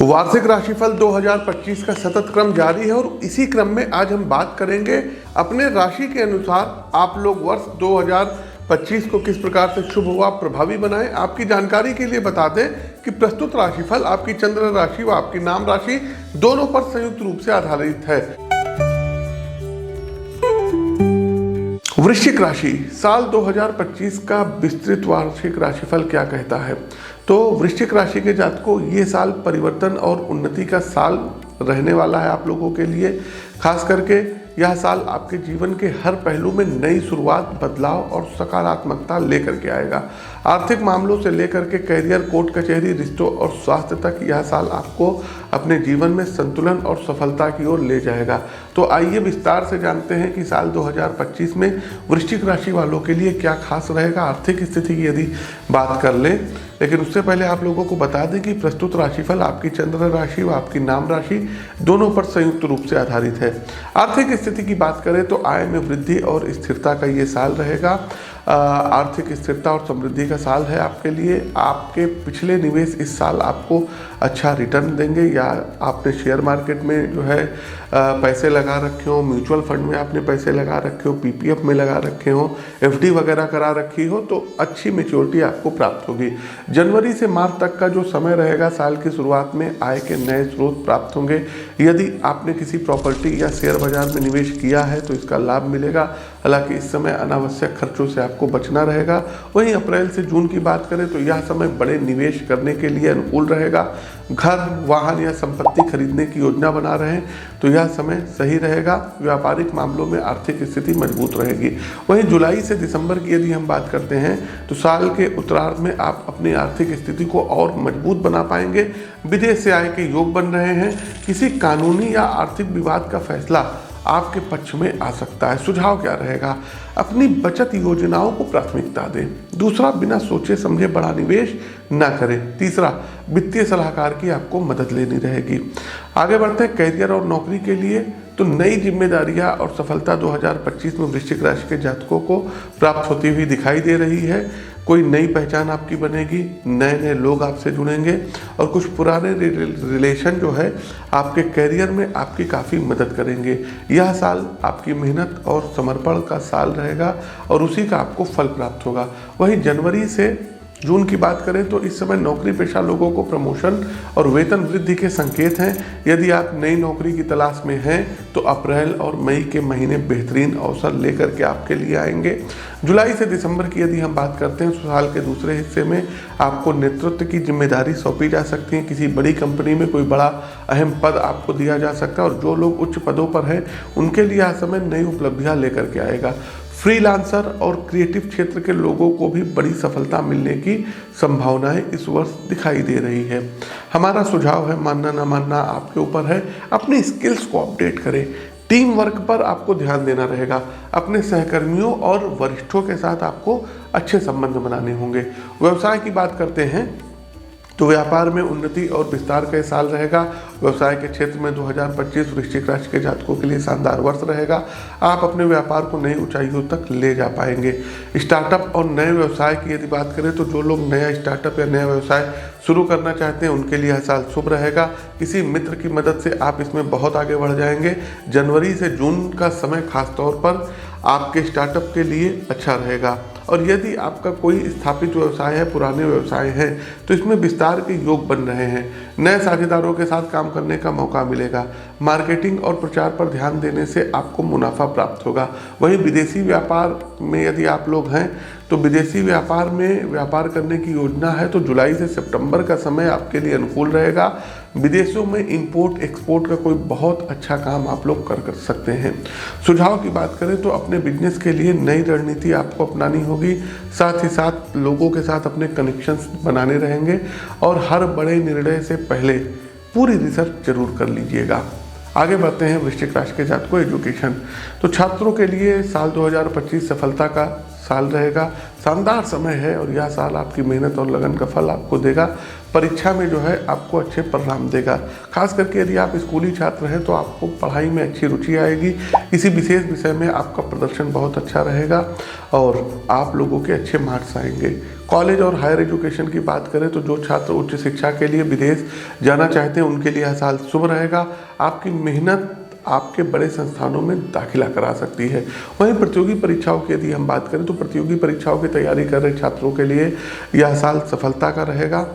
वार्षिक राशिफल 2025 का सतत क्रम जारी है और इसी क्रम में आज हम बात करेंगे अपने राशि के अनुसार आप लोग वर्ष 2025 को किस प्रकार से शुभ व प्रभावी बनाएं। आपकी जानकारी के लिए बता दें कि प्रस्तुत राशिफल आपकी चंद्र राशि व आपकी नाम राशि दोनों पर संयुक्त रूप से आधारित है। वृश्चिक राशि साल 2025 का विस्तृत वार्षिक राशिफल क्या कहता है। तो वृश्चिक राशि के जातकों, ये साल परिवर्तन और उन्नति का साल रहने वाला है आप लोगों के लिए। खास करके यह साल आपके जीवन के हर पहलू में नई शुरुआत, बदलाव और सकारात्मकता लेकर के आएगा। आर्थिक मामलों से लेकर के कैरियर, कोर्ट कचहरी, रिश्तों और स्वास्थ्य तक यह साल आपको अपने जीवन में संतुलन और सफलता की ओर ले जाएगा। तो आइए विस्तार से जानते हैं कि साल 2025 में वृश्चिक राशि वालों के लिए क्या खास रहेगा। आर्थिक स्थिति की यदि बात कर लें, लेकिन उससे पहले आप लोगों को बता दें कि प्रस्तुत राशिफल आपकी चंद्र राशि व आपकी नाम राशि दोनों पर संयुक्त रूप से आधारित है। आर्थिक स्थिति की बात करें तो आय में वृद्धि और स्थिरता का ये साल रहेगा। आर्थिक स्थिरता और समृद्धि का साल है आपके लिए। आपके पिछले निवेश इस साल आपको अच्छा रिटर्न देंगे, या आपने शेयर मार्केट में जो है पैसे लगा रखे हो, म्यूचुअल फंड में आपने पैसे लगा रखे हो, पीपीएफ में लगा रखे हो, एफडी वगैरह करा रखी हो, तो अच्छी मैच्योरिटी आपको प्राप्त होगी। जनवरी से मार्च तक का जो समय रहेगा, साल की शुरुआत में आय के नए स्रोत प्राप्त होंगे। यदि आपने किसी प्रॉपर्टी या शेयर बाजार में निवेश किया है तो इसका लाभ मिलेगा। हालांकि इस समय अनावश्यक खर्चों से आपको बचना रहेगा। वहीं अप्रैल से जून की बात करें तो यह समय बड़े निवेश करने के लिए अनुकूल रहेगा। घर, वाहन या संपत्ति खरीदने की योजना बना रहे हैं तो यह समय सही रहेगा। व्यापारिक मामलों में आर्थिक स्थिति मजबूत रहेगी। वहीं जुलाई से दिसंबर की यदि हम बात करते हैं तो साल के उत्तरार्ध में आप अपनी आर्थिक स्थिति को और मजबूत बना पाएंगे। विदेश से आय के योग बन रहे हैं। किसी कानूनी या आर्थिक विवाद का फैसला आपके पक्ष में आ सकता है। सुझाव क्या रहेगा? अपनी बचत योजनाओं को प्राथमिकता दें। दूसरा, बिना सोचे समझे बड़ा निवेश ना करें। तीसरा, वित्तीय सलाहकार की आपको मदद लेनी रहेगी। आगे बढ़ते हैं कैरियर और नौकरी के लिए। तो नई जिम्मेदारियां और सफलता 2025 में वृश्चिक राशि के जातकों को प्राप्त होती हुई दिखाई दे रही है। कोई नई पहचान आपकी बनेगी, नए नए लोग आपसे जुड़ेंगे और कुछ पुराने रिलेशन जो है आपके कैरियर में आपकी काफ़ी मदद करेंगे। यह साल आपकी मेहनत और समर्पण का साल रहेगा और उसी का आपको फल प्राप्त होगा। वहीं जनवरी से जून की बात करें तो इस समय नौकरी पेशा लोगों को प्रमोशन और वेतन वृद्धि के संकेत हैं। यदि आप नई नौकरी की तलाश में हैं तो अप्रैल और मई के महीने बेहतरीन अवसर लेकर के आपके लिए आएंगे। जुलाई से दिसंबर की यदि हम बात करते हैं तो साल के दूसरे हिस्से में आपको नेतृत्व की जिम्मेदारी सौंपी जा सकती है। किसी बड़ी कंपनी में कोई बड़ा अहम पद आपको दिया जा सकता है और जो लोग उच्च पदों पर हैं उनके लिए यह समय नई उपलब्धियां लेकर के आएगा। फ्रीलांसर और क्रिएटिव क्षेत्र के लोगों को भी बड़ी सफलता मिलने की संभावनाएं इस वर्ष दिखाई दे रही है। हमारा सुझाव है, मानना ना मानना आपके ऊपर है, अपनी स्किल्स को अपडेट करें। टीम वर्क पर आपको ध्यान देना रहेगा। अपने सहकर्मियों और वरिष्ठों के साथ आपको अच्छे संबंध बनाने होंगे। व्यवसाय की बात करते हैं तो व्यापार में उन्नति और विस्तार का साल रहेगा। व्यवसाय के क्षेत्र में 2025 वृश्चिक राशि के जातकों के लिए शानदार वर्ष रहेगा। आप अपने व्यापार को नई ऊंचाइयों तक ले जा पाएंगे। स्टार्टअप और नए व्यवसाय की यदि बात करें तो जो लोग नया स्टार्टअप या नया व्यवसाय शुरू करना चाहते हैं उनके लिए यह साल शुभ रहेगा। किसी मित्र की मदद से आप इसमें बहुत आगे बढ़ जाएंगे। जनवरी से जून का समय खासतौर पर आपके स्टार्टअप के लिए अच्छा रहेगा। और यदि आपका कोई स्थापित व्यवसाय है, पुराने व्यवसाय हैं, तो इसमें विस्तार के योग बन रहे हैं। नए साझेदारों के साथ काम करने का मौका मिलेगा। मार्केटिंग और प्रचार पर ध्यान देने से आपको मुनाफा प्राप्त होगा। वहीं विदेशी व्यापार में यदि आप लोग हैं तो विदेशी व्यापार में व्यापार करने की योजना है तो जुलाई से सितंबर का समय आपके लिए अनुकूल रहेगा। विदेशों में इंपोर्ट एक्सपोर्ट का कोई बहुत अच्छा काम आप लोग कर सकते हैं। सुझाव की बात करें तो अपने बिजनेस के लिए नई रणनीति आपको अपनानी होगी। साथ ही साथ लोगों के साथ अपने कनेक्शंस बनाने रहेंगे और हर बड़े निर्णय से पहले पूरी रिसर्च जरूर कर लीजिएगा। आगे बढ़ते हैं वृश्चिक राशि के जातकों एजुकेशन। तो छात्रों के लिए साल 2025 सफलता का साल रहेगा, शानदार समय है और यह साल आपकी मेहनत और लगन का फल आपको देगा। परीक्षा में जो है आपको अच्छे परिणाम देगा। खास करके यदि आप स्कूली छात्र हैं तो आपको पढ़ाई में अच्छी रुचि आएगी। किसी विशेष विषय में आपका प्रदर्शन बहुत अच्छा रहेगा और आप लोगों के अच्छे मार्क्स आएंगे। कॉलेज और हायर एजुकेशन की बात करें तो जो छात्र उच्च शिक्षा के लिए विदेश जाना चाहते हैं उनके लिए यह साल शुभ रहेगा। आपकी मेहनत आपके बड़े संस्थानों में दाखिला करा सकती है। वहीं प्रतियोगी परीक्षाओं की यदि हम बात करें तो प्रतियोगी परीक्षाओं की तैयारी कर रहे छात्रों के लिए यह साल सफलता का रहेगा।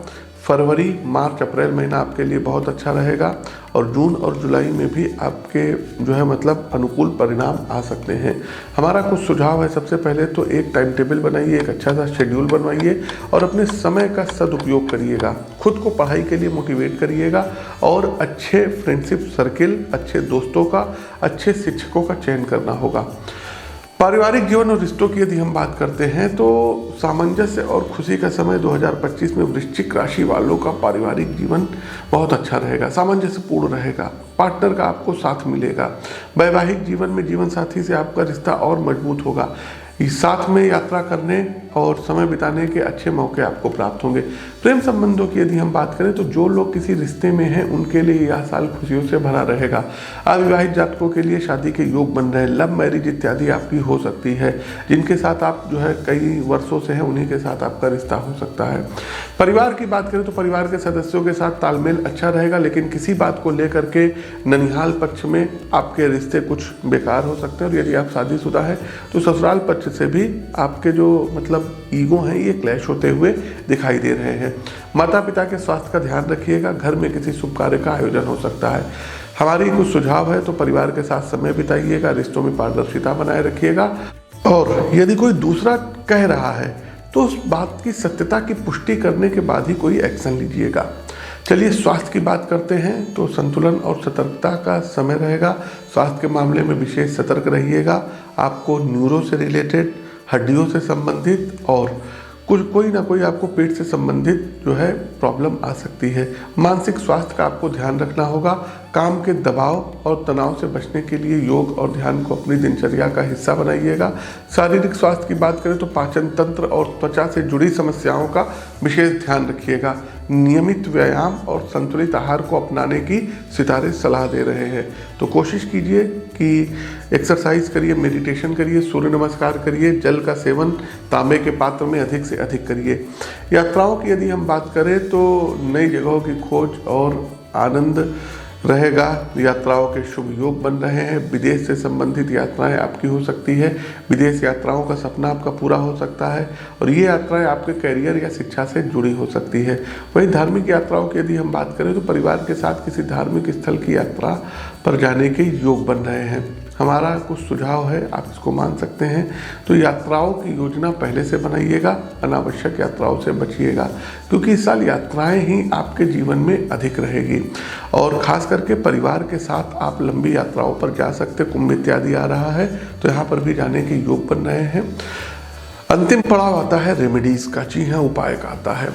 फरवरी, मार्च, अप्रैल महीना आपके लिए बहुत अच्छा रहेगा और जून और जुलाई में भी आपके जो है मतलब अनुकूल परिणाम आ सकते हैं। हमारा कुछ सुझाव है। सबसे पहले तो एक टाइम टेबल बनाइए, एक अच्छा सा शेड्यूल बनवाइए और अपने समय का सदुपयोग करिएगा। खुद को पढ़ाई के लिए मोटिवेट करिएगा और अच्छे फ्रेंडशिप सर्किल, अच्छे दोस्तों का, अच्छे शिक्षकों का चयन करना होगा। पारिवारिक जीवन और रिश्तों की यदि हम बात करते हैं तो सामंजस्य और खुशी का समय 2025 में वृश्चिक राशि वालों का पारिवारिक जीवन बहुत अच्छा रहेगा, सामंजस्यपूर्ण रहेगा। पार्टनर का आपको साथ मिलेगा। वैवाहिक जीवन में जीवन साथी से आपका रिश्ता और मजबूत होगा। साथ में यात्रा करने और समय बिताने के अच्छे मौके आपको प्राप्त होंगे। प्रेम संबंधों की यदि हम बात करें तो जो लोग किसी रिश्ते में हैं उनके लिए यह साल खुशियों से भरा रहेगा। अविवाहित जातकों के लिए शादी के योग बन रहे हैं। लव मैरिज इत्यादि आपकी हो सकती है। जिनके साथ आप जो है कई वर्षों से हैं उन्हीं के साथ आपका रिश्ता हो सकता है। परिवार की बात करें तो परिवार के सदस्यों के साथ तालमेल अच्छा रहेगा, लेकिन किसी बात को लेकर के ननिहाल पक्ष में आपके रिश्ते कुछ बेकार हो सकते हैं। और यदि आप शादीशुदा हैं तो ससुराल पक्ष से भी आपके जो मतलब ईगो हैं ये क्लैश होते हुए दिखाई दे रहे हैं। माता पिता के स्वास्थ्य का ध्यान रखिएगा। घर में किसी शुभ कार्य का आयोजन हो सकता है। हमारी कुछ सुझाव है तो परिवार के साथ समय बिताइएगा, रिश्तों में पारदर्शिता बनाए रखिएगा और यदि कोई दूसरा कह रहा है तो उस बात की सत्यता की पुष्टि करने के बाद ही कोई एक्शन लीजिएगा। चलिए स्वास्थ्य की बात करते हैं तो संतुलन और सतर्कता का समय रहेगा। स्वास्थ्य के मामले में विशेष सतर्क रहिएगा। आपको न्यूरो से रिलेटेड, हड्डियों से संबंधित और कोई ना कोई आपको पेट से संबंधित जो है प्रॉब्लम आ सकती है। मानसिक स्वास्थ्य का आपको ध्यान रखना होगा। काम के दबाव और तनाव से बचने के लिए योग और ध्यान को अपनी दिनचर्या का हिस्सा बनाइएगा। शारीरिक स्वास्थ्य की बात करें तो पाचन तंत्र और त्वचा से जुड़ी समस्याओं का विशेष ध्यान रखिएगा। नियमित व्यायाम और संतुलित आहार को अपनाने की सितारे सलाह दे रहे हैं। तो कोशिश कीजिए कि एक्सरसाइज करिए, मेडिटेशन करिए, सूर्य नमस्कार करिए, जल का सेवन तांबे के पात्र में अधिक से अधिक करिए। यात्राओं की यदि हम बात करें तो नई जगहों की खोज और आनंद रहेगा। यात्राओं के शुभ योग बन रहे हैं। विदेश से संबंधित यात्राएं आपकी हो सकती है। विदेश यात्राओं का सपना आपका पूरा हो सकता है और ये यात्राएं आपके करियर या शिक्षा से जुड़ी हो सकती है। वहीं धार्मिक यात्राओं की यदि हम बात करें तो परिवार के साथ किसी धार्मिक स्थल की यात्रा पर जाने के योग बन रहे हैं। हमारा कुछ सुझाव है, आप इसको मान सकते हैं। तो यात्राओं की योजना पहले से बनाइएगा, अनावश्यक यात्राओं से बचिएगा क्योंकि इस साल यात्राएं ही आपके जीवन में अधिक रहेगी और खास करके परिवार के साथ आप लंबी यात्राओं पर जा सकते। कुंभ इत्यादि आ रहा है तो यहाँ पर भी जाने के योग बन रहे हैं। अंतिम पड़ाव आता है रेमेडीज का। जी हाँ, उपाय का आता है।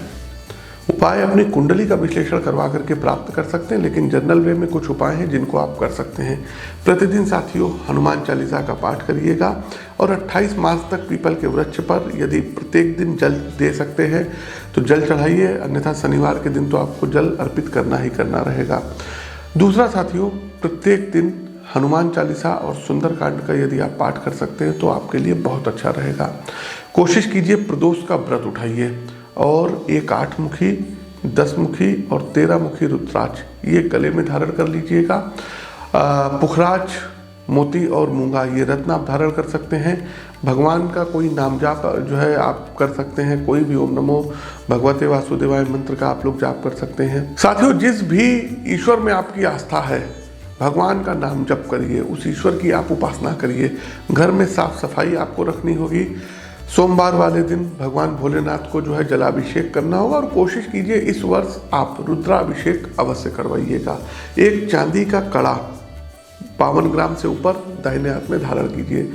उपाय अपनी कुंडली का विश्लेषण करवा करके प्राप्त कर सकते हैं, लेकिन जनरल वे में कुछ उपाय हैं जिनको आप कर सकते हैं। प्रतिदिन साथियों हनुमान चालीसा का पाठ करिएगा और 28 मार्च तक पीपल के वृक्ष पर यदि प्रत्येक दिन जल दे सकते हैं तो जल चढ़ाइए, अन्यथा शनिवार के दिन तो आपको जल अर्पित करना ही करना रहेगा। दूसरा साथियों, प्रत्येक दिन हनुमान चालीसा और सुंदरकांड का यदि आप पाठ कर सकते हैं तो आपके लिए बहुत अच्छा रहेगा। कोशिश कीजिए प्रदोष का व्रत उठाइए और एक 8 मुखी, 10 मुखी और 13 मुखी रुद्राक्ष ये गले में धारण कर लीजिएगा। पुखराज, मोती और मूंगा ये रत्न आप धारण कर सकते हैं। भगवान का कोई नाम जाप जो है आप कर सकते हैं। कोई भी ओम नमो भगवते वासुदेवाय मंत्र का आप लोग जाप कर सकते हैं। साथियों, जिस भी ईश्वर में आपकी आस्था है भगवान का नाम जप करिए, उस ईश्वर की आप उपासना करिए। घर में साफ सफाई आपको रखनी होगी। सोमवार वाले दिन भगवान भोलेनाथ को जो है जलाभिषेक करना होगा और कोशिश कीजिए इस वर्ष आप रुद्राभिषेक अवश्य करवाइएगा। एक चांदी का कड़ा 52 ग्राम से ऊपर दाहिने हाथ में धारण कीजिए।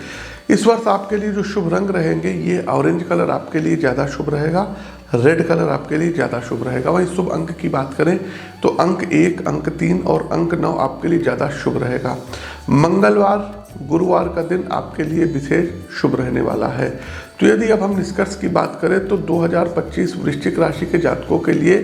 इस वर्ष आपके लिए जो शुभ रंग रहेंगे ये ऑरेंज कलर आपके लिए ज़्यादा शुभ रहेगा, रेड कलर आपके लिए ज़्यादा शुभ रहेगा। वहीं शुभ अंक की बात करें तो अंक 1, अंक 3 और अंक 9 आपके लिए ज़्यादा शुभ रहेगा। मंगलवार, गुरुवार का दिन आपके लिए विशेष शुभ रहने वाला है। तो यदि अब हम निष्कर्ष की बात करें तो 2025 वृश्चिक राशि के जातकों के लिए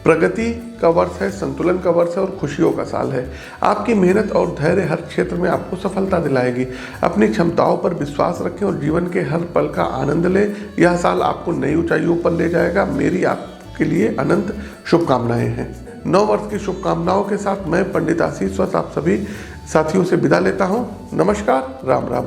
प्रगति का वर्ष है, संतुलन का वर्ष है और खुशियों का साल है। आपकी मेहनत और धैर्य हर क्षेत्र में आपको सफलता दिलाएगी। अपनी क्षमताओं पर विश्वास रखें और जीवन के हर पल का आनंद लें। यह साल आपको नई ऊंचाइयों पर ले जाएगा। मेरी आपके लिए अनंत शुभकामनाएं हैं। नव वर्ष की शुभकामनाओं के साथ मैं पंडित आशीष वत्स आप सभी साथियों से विदा लेता हूं। नमस्कार, राम राम।